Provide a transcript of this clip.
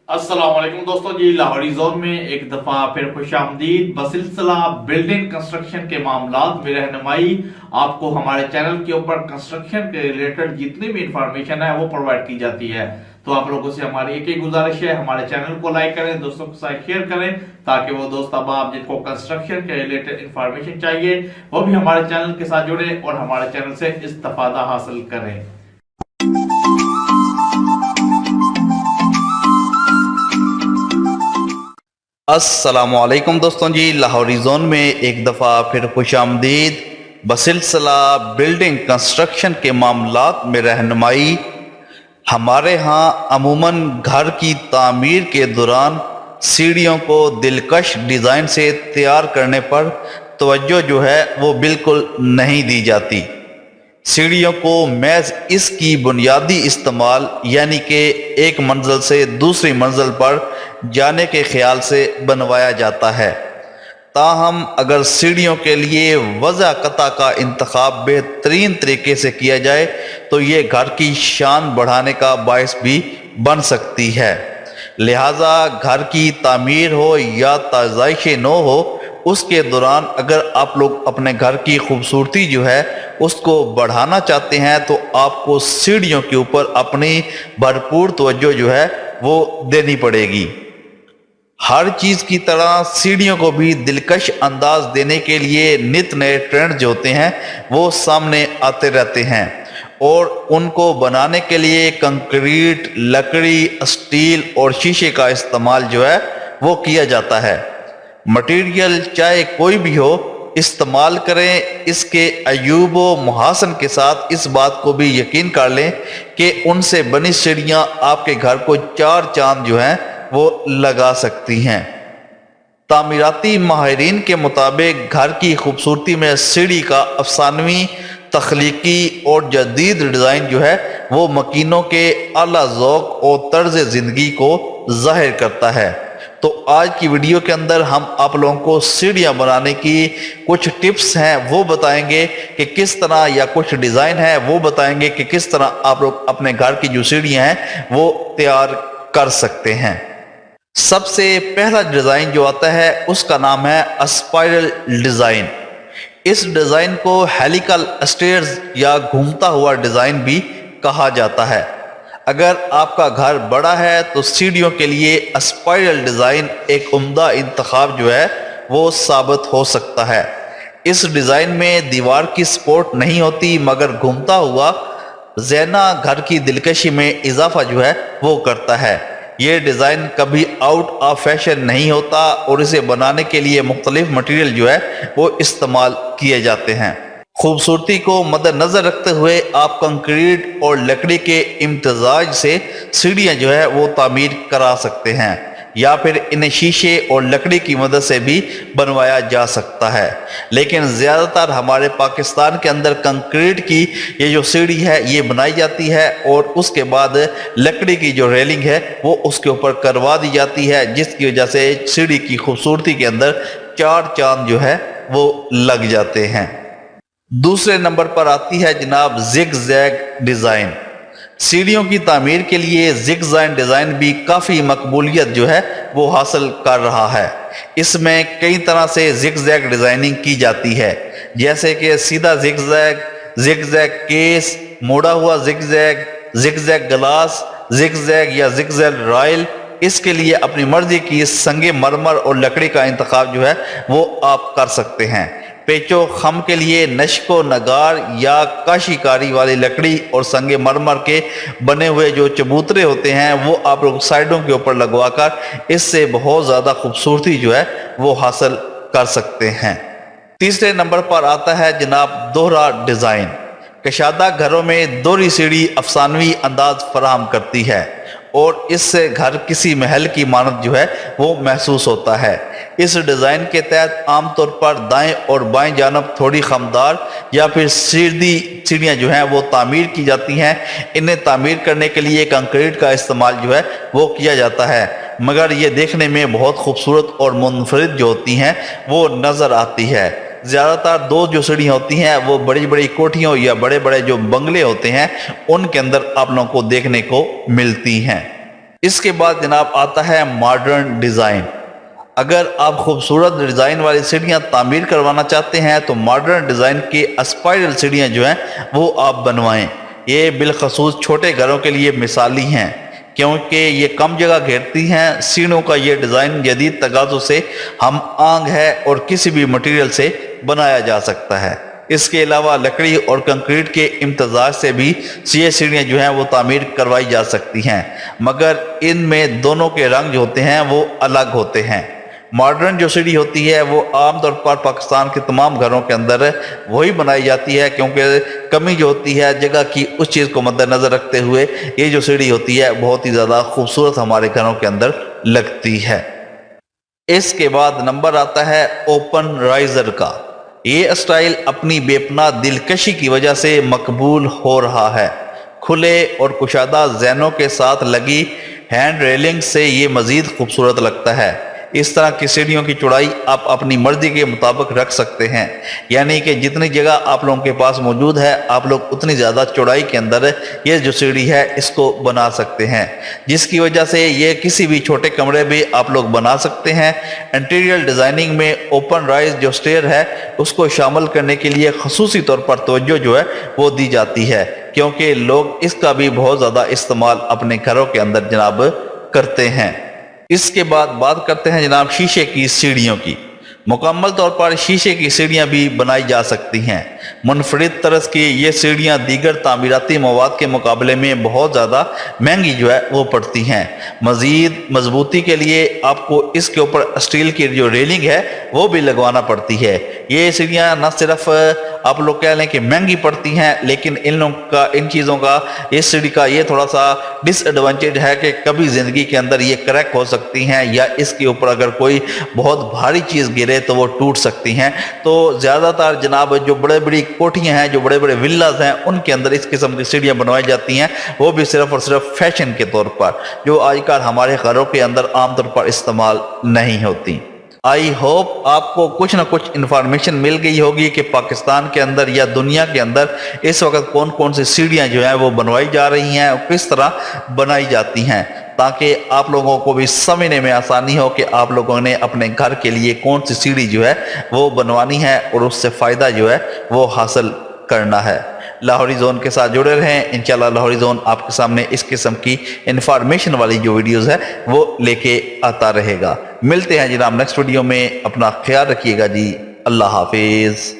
अस्सलाम वालेकुम दोस्तों जी। लाहौरी जोन में एक दफा फिर खुश आमदीद। बसिलसिला बिल्डिंग कंस्ट्रक्शन के मामलात में रहनुमाई आपको हमारे चैनल के ऊपर कंस्ट्रक्शन के रिलेटेड जितनी भी इंफॉर्मेशन है वो प्रोवाइड की जाती है। तो आप लोगों से हमारी एक ही गुजारिश है, हमारे चैनल को लाइक करें, दोस्तों के साथ शेयर करें, ताकि वो दोस्त अब जिनको कंस्ट्रक्शन के रिलेटेड इंफॉर्मेशन चाहिए वो भी हमारे चैनल के साथ जुड़े और हमारे चैनल से इस्तेफादा हासिल करें। अस्सलामुअलैकुम दोस्तों जी। लाहौरी जोन में एक दफ़ा फिर खुश आमदीद। बसिलसिला बिल्डिंग कंस्ट्रक्शन के मामलात में रहनुमाई। हमारे यहाँ अमूमन घर की तामीर के दौरान सीढ़ियों को दिलकश डिज़ाइन से तैयार करने पर तवज्जो जो है वो बिल्कुल नहीं दी जाती। सीढ़ियों को महज इसकी बुनियादी इस्तेमाल यानी कि एक मंजिल से दूसरी मंजिल पर जाने के ख्याल से बनवाया जाता है। ताहम अगर सीढ़ियों के लिए वज़ा कता का इंतखाब बेहतरीन तरीके से किया जाए तो ये घर की शान बढ़ाने का बायस भी बन सकती है। लिहाजा घर की तामीर हो या ताज़ाइश नो हो, उसके दौरान अगर आप लोग अपने घर की खूबसूरती जो है उसको बढ़ाना चाहते हैं तो आपको सीढ़ियों के ऊपर अपनी भरपूर तवज्जो जो है वो देनी पड़ेगी। हर चीज़ की तरह सीढ़ियों को भी दिलकश अंदाज देने के लिए नित नए ट्रेंड जो होते हैं वो सामने आते रहते हैं और उनको बनाने के लिए कंक्रीट, लकड़ी, स्टील और शीशे का इस्तेमाल जो है वो किया जाता है। मटेरियल चाहे कोई भी हो इस्तेमाल करें। इसके अयूब व मुहासन के साथ इस बात को भी यकीन कर लें कि उनसे बनी सीढ़ियाँ आपके घर को चार चांद जो हैं वो लगा सकती हैं। तामीराती माहिरीन के मुताबिक घर की खूबसूरती में सीढ़ी का अफसानवी, तख्लीकी और जदीद डिज़ाइन जो है वो मकीनों के आला ज़ौक़ और तर्ज ज़िंदगी को ज़ाहिर करता है। तो आज की वीडियो के अंदर हम आप लोगों को सीढ़ियाँ बनाने की कुछ टिप्स हैं वो बताएंगे कि किस तरह, या कुछ डिज़ाइन है वो बताएंगे कि किस तरह आप लोग अपने घर की जो सीढ़ियाँ हैं वो तैयार कर सकते हैं। सबसे पहला डिज़ाइन जो आता है उसका नाम है स्पाइरल डिज़ाइन। इस डिज़ाइन को हेलिकल स्टेयर्स या घूमता हुआ डिज़ाइन भी कहा जाता है। अगर आपका घर बड़ा है तो सीढ़ियों के लिए स्पाइरल डिज़ाइन एक उम्दा इंतखाब जो है वो साबित हो सकता है। इस डिज़ाइन में दीवार की सपोर्ट नहीं होती मगर घूमता हुआ ज़ैना घर की दिलकशी में इजाफा जो है वो करता है। ये डिज़ाइन कभी आउट ऑफ फैशन नहीं होता और इसे बनाने के लिए मुख्तलिफ मटेरियल जो है वो इस्तेमाल किए जाते हैं। खूबसूरती को मद्देनज़र रखते हुए आप कंक्रीट और लकड़ी के इम्तजाज से सीढ़ियाँ जो है वो तामीर करा सकते हैं या फिर इन्हें शीशे और लकड़ी की मदद से भी बनवाया जा सकता है। लेकिन ज़्यादातर हमारे पाकिस्तान के अंदर कंक्रीट की ये जो सीढ़ी है ये बनाई जाती है और उसके बाद लकड़ी की जो रेलिंग है वो उसके ऊपर करवा दी जाती है, जिसकी वजह से सीढ़ी की खूबसूरती के अंदर चार चांद जो है वो लग जाते हैं। दूसरे नंबर पर आती है जनाब जिग जैग डिज़ाइन। सीढ़ियों की तामीर के लिए जिग जैग डिज़ाइन भी काफ़ी मकबूलियत जो है वो हासिल कर रहा है। इसमें कई तरह से जिग जैग डिज़ाइनिंग की जाती है, जैसे कि सीधा जिग जैग केस, मोड़ा हुआ zigzag glass, zigzag या जिग जैग रॉयल। इसके लिए अपनी मर्जी की संगे मरमर और लकड़ी का इंतखाब जो है वो आप कर सकते हैं। पेचो खम के लिए नश्को नगार या काशीकारी वाली लकड़ी और संगे मरमर के बने हुए जो चबूतरे होते हैं वो आप लोग साइडों के ऊपर लगवाकर इससे बहुत ज़्यादा खूबसूरती जो है वो हासिल कर सकते हैं। तीसरे नंबर पर आता है जनाब दोहरा डिज़ाइन। कशादा घरों में दोहरी सीढ़ी अफसानवी अंदाज फराहम करती है और इससे घर किसी महल की मानद जो है वो महसूस होता है। इस डिज़ाइन के तहत आमतौर पर दाएं और बाएं जानब थोड़ी खमदार या फिर सीधी सीढ़ियाँ जो हैं वो तामीर की जाती हैं। इन्हें तामीर करने के लिए कंक्रीट का इस्तेमाल जो है वो किया जाता है, मगर ये देखने में बहुत खूबसूरत और मुनफरिद जो होती हैं वो नज़र आती है। ज़्यादातर दो जो सीढ़ियाँ होती हैं वो बड़ी बड़ी कोठियों या बड़े बड़े जो बंगले होते हैं उनके अंदर आप लोगों को देखने को मिलती हैं। اس کے بعد جناب آتا ہے ماڈرن ڈیزائن۔ اگر آپ خوبصورت ڈیزائن والی سیڑھیاں تعمیر کروانا چاہتے ہیں تو ماڈرن ڈیزائن کی اسپائرل سیڑھیاں جو ہیں وہ آپ بنوائیں۔ یہ بالخصوص چھوٹے گھروں کے لیے مثالی ہیں کیونکہ یہ کم جگہ گھیرتی ہیں۔ سیڑھیوں کا یہ ڈیزائن جدید تقاضوں سے ہم آہنگ ہے اور کسی بھی مٹیریل سے بنایا جا سکتا ہے۔ اس کے علاوہ لکڑی اور کنکریٹ کے امتزاج سے بھی یہ سیڑھیاں جو ہیں وہ تعمیر کروائی جا سکتی ہیں، مگر ان میں دونوں کے رنگ جو ہوتے ہیں وہ الگ ہوتے ہیں۔ ماڈرن جو سیڑھی ہوتی ہے وہ عام طور پر پاکستان کے تمام گھروں کے اندر وہی بنائی جاتی ہے کیونکہ کمی جو ہوتی ہے جگہ کی، اس چیز کو مد نظر رکھتے ہوئے یہ جو سیڑھی ہوتی ہے بہت ہی زیادہ خوبصورت ہمارے گھروں کے اندر لگتی ہے۔ اس کے بعد نمبر آتا ہے اوپن رائزر کا۔ یہ اسٹائل اپنی بے پناہ دلکشی کی وجہ سے مقبول ہو رہا ہے۔ کھلے اور کشادہ زینوں کے ساتھ لگی ہینڈ ریلنگ سے یہ مزید خوبصورت لگتا ہے۔ اس طرح کی سیڑھیوں کی چوڑائی آپ اپنی مرضی کے مطابق رکھ سکتے ہیں، یعنی کہ جتنی جگہ آپ لوگوں کے پاس موجود ہے آپ لوگ اتنی زیادہ چوڑائی کے اندر یہ جو سیڑھی ہے اس کو بنا سکتے ہیں، جس کی وجہ سے یہ کسی بھی چھوٹے کمرے بھی آپ لوگ بنا سکتے ہیں۔ انٹیریئر ڈیزائننگ میں اوپن رائز جو سٹیئر ہے اس کو شامل کرنے کے لیے خصوصی طور پر توجہ جو ہے وہ دی جاتی ہے کیونکہ لوگ اس کا بھی بہت زیادہ استعمال اپنے گھروں کے اندر جناب کرتے ہیں۔ اس کے بعد بات کرتے ہیں جناب شیشے کی سیڑھیوں کی۔ مکمل طور پر شیشے کی سیڑھیاں بھی بنائی جا سکتی ہیں۔ منفرد طرز کی یہ سیڑھیاں دیگر تعمیراتی مواد کے مقابلے میں بہت زیادہ مہنگی جو ہے وہ پڑتی ہیں۔ مزید مضبوطی کے لیے آپ کو اس کے اوپر اسٹیل کی جو ریلنگ ہے وہ بھی لگوانا پڑتی ہے۔ یہ سیڑھیاں نہ صرف آپ لوگ کہہ لیں کہ مہنگی پڑتی ہیں لیکن ان چیزوں کا اس سیڑھی کا یہ تھوڑا سا ڈس ایڈوانٹیج ہے کہ کبھی زندگی کے اندر یہ کریک ہو سکتی ہیں یا اس کے اوپر اگر کوئی بہت بھاری چیز گرے تو وہ ٹوٹ سکتی ہیں۔ تو زیادہ تر جناب جو بڑے بڑی کوٹھیاں ہیں، جو بڑے بڑے ولاز ہیں، ان کے اندر اس قسم کی سیڑھیاں بنوائی جاتی ہیں، وہ بھی صرف اور صرف فیشن کے طور پر، جو آج کل ہمارے گھروں کے اندر عام طور پر استعمال نہیں ہوتی۔ آئی ہوپ آپ کو کچھ نہ کچھ انفارمیشن مل گئی ہوگی کہ پاکستان کے اندر یا دنیا کے اندر اس وقت کون کون سی سیڑھیاں جو ہیں وہ بنوائی جا رہی ہیں اور کس طرح بنائی جاتی ہیں، تاکہ آپ لوگوں کو بھی سمجھنے میں آسانی ہو کہ آپ لوگوں نے اپنے گھر کے لیے کون سی سیڑھی جو ہے وہ بنوانی ہے اور اس سے فائدہ جو ہے وہ حاصل کرنا ہے۔ لاہوری زون کے ساتھ جڑے رہیں، انشاءاللہ لاہوری زون آپ کے سامنے اس قسم کی انفارمیشن والی جو ویڈیوز ہے وہ لے کے آتا رہے گا۔ ملتے ہیں جناب نیکسٹ ویڈیو میں، اپنا خیال رکھیے گا جی، اللہ حافظ۔